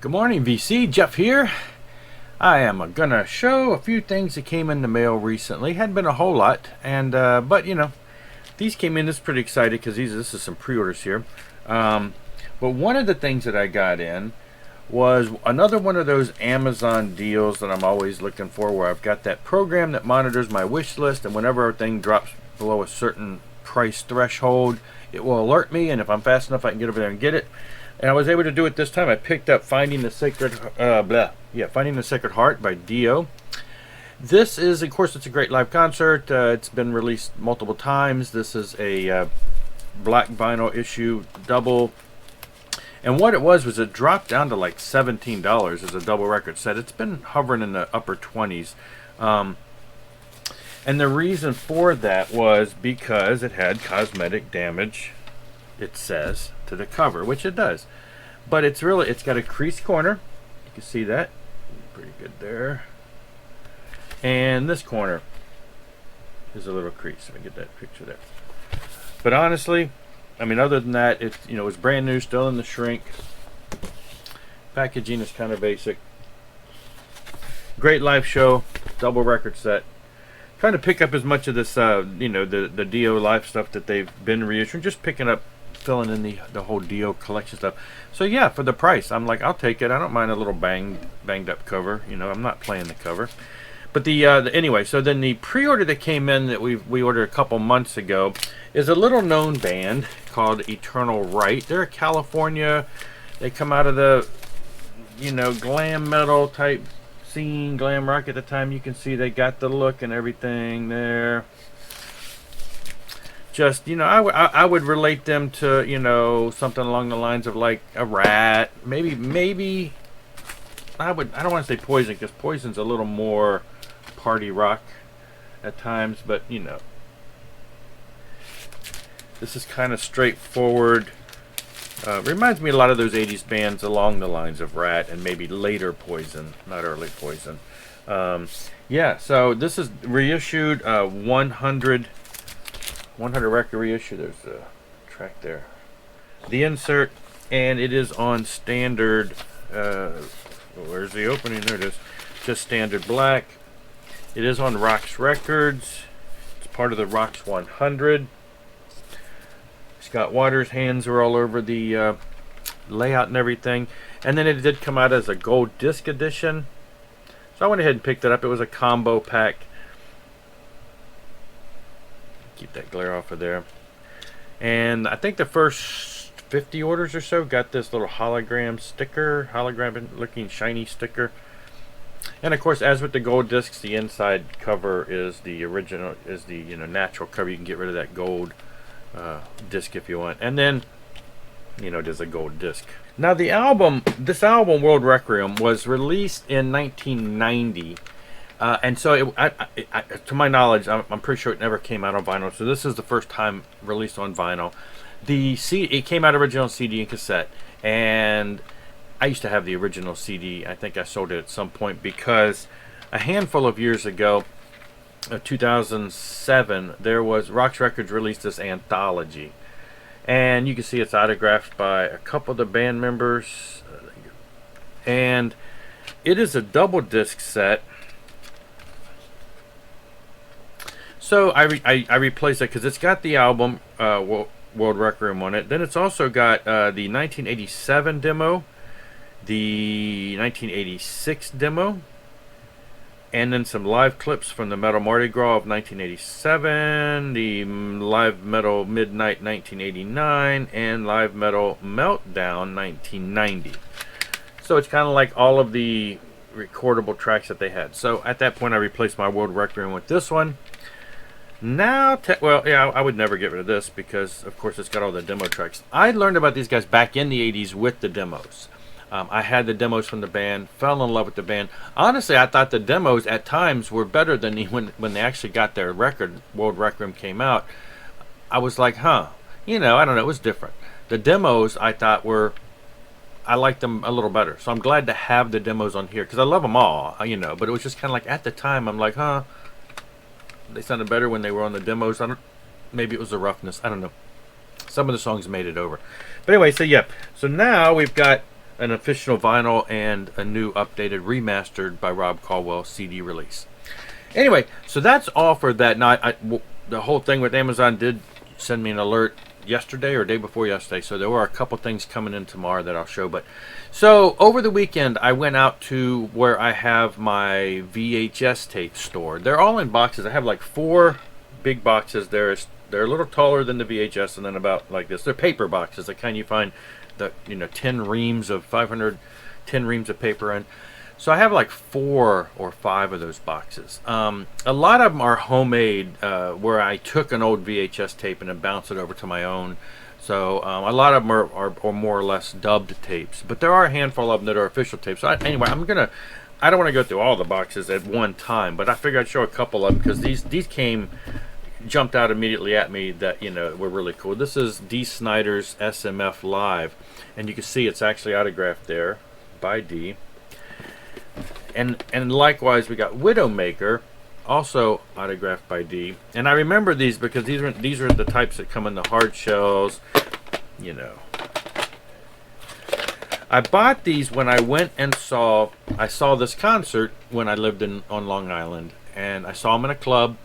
Good morning, VC. Jeff here. I am gonna show a few things that came in the mail recently. Hadn't been a whole lot, and but you know, these came in. This is pretty excited because this is some pre-orders here. But one of the things that I got in was another one of those Amazon deals that I'm always looking for, where I've got that program that monitors my wish list, and whenever a thing drops below a certain price threshold, it will alert me, and if I'm fast enough, I can get over there and get it. And I was able to do it this time. I picked up Finding the Sacred Heart by Dio. This is, of course, it's a great live concert. It's been released multiple times. This is a black vinyl issue double. And what it was it dropped down to like $17 as a double record set. It's been hovering in the upper 20s. And the reason for that was because it had cosmetic damage, it says, to the cover, which it does. But it's got a creased corner. You can see that. Pretty good there. And this corner is a little crease. Let me get that picture there. But honestly, I mean, other than that, it was brand new, still in the shrink. Packaging is kind of basic. Great live show, double record set. Trying to pick up as much of this, the Dio live stuff that they've been reissuing. Just picking up, filling in the whole Dio collection stuff. So yeah, for the price, I'm like, I'll take it. I don't mind a little banged up cover. I'm not playing the cover. But anyway, so then the pre-order that came in that we ordered a couple months ago is a little known band called Eternal Ryte. They're a California. They come out of the glam metal type scene, glam rock at the time. You can see they got the look and everything there. Just I would relate them to something along the lines of like a Rat, maybe I don't want to say Poison, because Poison's a little more party rock at times, but this is kind of straightforward. Reminds me a lot of those 80s bands along the lines of Rat and maybe later Poison, not early Poison. Yeah, so this is reissued 100 record reissue. There's a track there. The insert, and it is on standard. Where's the opening? There it is. Just standard black. It is on Rox Records. It's part of the Rox 100. Scott Waters' hands are all over the layout and everything. And then it did come out as a gold disc edition. So I went ahead and picked it up. It was a combo pack. Keep that glare off of there. And I think the first 50 orders or so got this little hologram looking shiny sticker. And of course, as with the gold discs, the inside cover is the original, is the natural cover. You can get rid of that gold disc if you want. And then there's a gold disc. Now this album World Requiem was released in 1990. And so, to my knowledge, I'm pretty sure it never came out on vinyl. So this is the first time released on vinyl. It came out original CD and cassette, and I used to have the original CD. I think I sold it at some point because a handful of years ago, 2007, Rox Records released this anthology, and you can see it's autographed by a couple of the band members, and it is a double disc set. So I replaced it because it's got the album World Requiem on it. Then it's also got the 1987 demo, the 1986 demo, and then some live clips from the Metal Mardi Gras of 1987, the Live Metal Midnight 1989, and Live Metal Meltdown 1990. So it's kind of like all of the recordable tracks that they had. So at that point, I replaced my World Requiem with this one. Now, I would never get rid of this because, of course, it's got all the demo tracks. I learned about these guys back in the 80s with the demos. I had the demos from the band, fell in love with the band. Honestly, I thought the demos at times were better than when they actually got their record, World Requiem came out. I was like, I don't know, it was different. The demos, I thought I liked them a little better. So I'm glad to have the demos on here because I love them all, but it was just kind of like at the time, I'm like, they sounded better when they were on the demos. Maybe it was the roughness. I don't know. Some of the songs made it over. But anyway, so yeah. So now we've got an official vinyl and a new updated remastered by Rob Caldwell CD release. Anyway, so that's all for that. Now, the whole thing with Amazon did send me an alert yesterday or day before yesterday, so there were a couple things coming in tomorrow that I'll show. But so over the weekend, I went out to where I have my VHS tape stored. They're all in boxes. I have like 4 big boxes. They're a little taller than the VHS, and then about like this. They're paper boxes, the kind you find the 10 reams of 10 reams of paper in. So I have like 4 or 5 of those boxes. A lot of them are homemade, where I took an old VHS tape and then bounced it over to my own. So a lot of them are more or less dubbed tapes, but there are a handful of them that are official tapes. So anyway, I don't want to go through all the boxes at one time, but I figured I'd show a couple of them because these jumped out immediately at me that were really cool. This is Dee Snider's SMF Live, and you can see it's actually autographed there by Dee. And likewise, we got Widowmaker, also autographed by Dee. And I remember these because these are the types that come in the hard shells. I bought these when I went and saw this concert when I lived on Long Island, and I saw them in a club,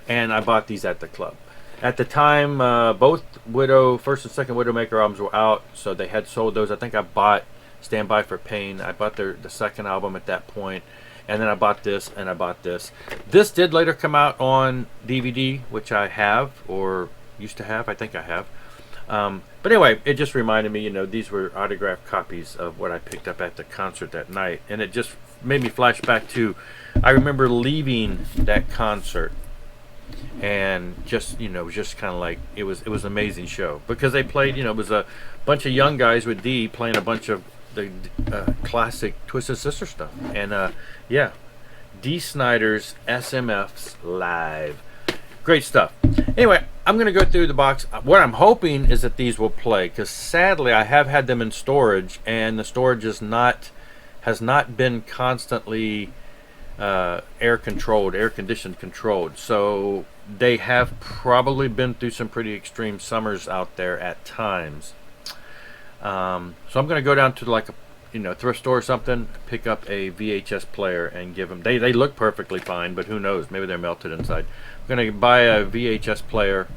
and I bought these at the club. At the time, both first and second Widowmaker albums were out, so they had sold those. I think I bought Stand By for Pain. I bought the second album at that point, and then I bought this, and I bought this. This did later come out on DVD, which I have, or used to have. I think I have. But anyway, it just reminded me, these were autographed copies of what I picked up at the concert that night, and it just made me flash back to, I remember leaving that concert, and just just kind of like it was an amazing show because they played, it was a bunch of young guys with Dee playing a bunch of the classic Twisted Sister stuff, and yeah, Dee Snider's SMF's Live, great stuff. Anyway, I'm gonna go through the box. What I'm hoping is that these will play, because sadly I have had them in storage, and the storage has not been constantly air conditioned controlled, so they have probably been through some pretty extreme summers out there at times. So I'm going to go down to like a thrift store or something, pick up a VHS player and give them. They look perfectly fine, but who knows? Maybe they're melted inside. I'm going to buy a VHS player,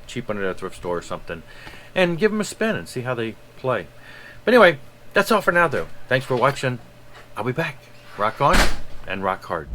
cheap one at a thrift store or something, and give them a spin and see how they play. But anyway, that's all for now, though. Thanks for watching. I'll be back. Rock on and rock hard.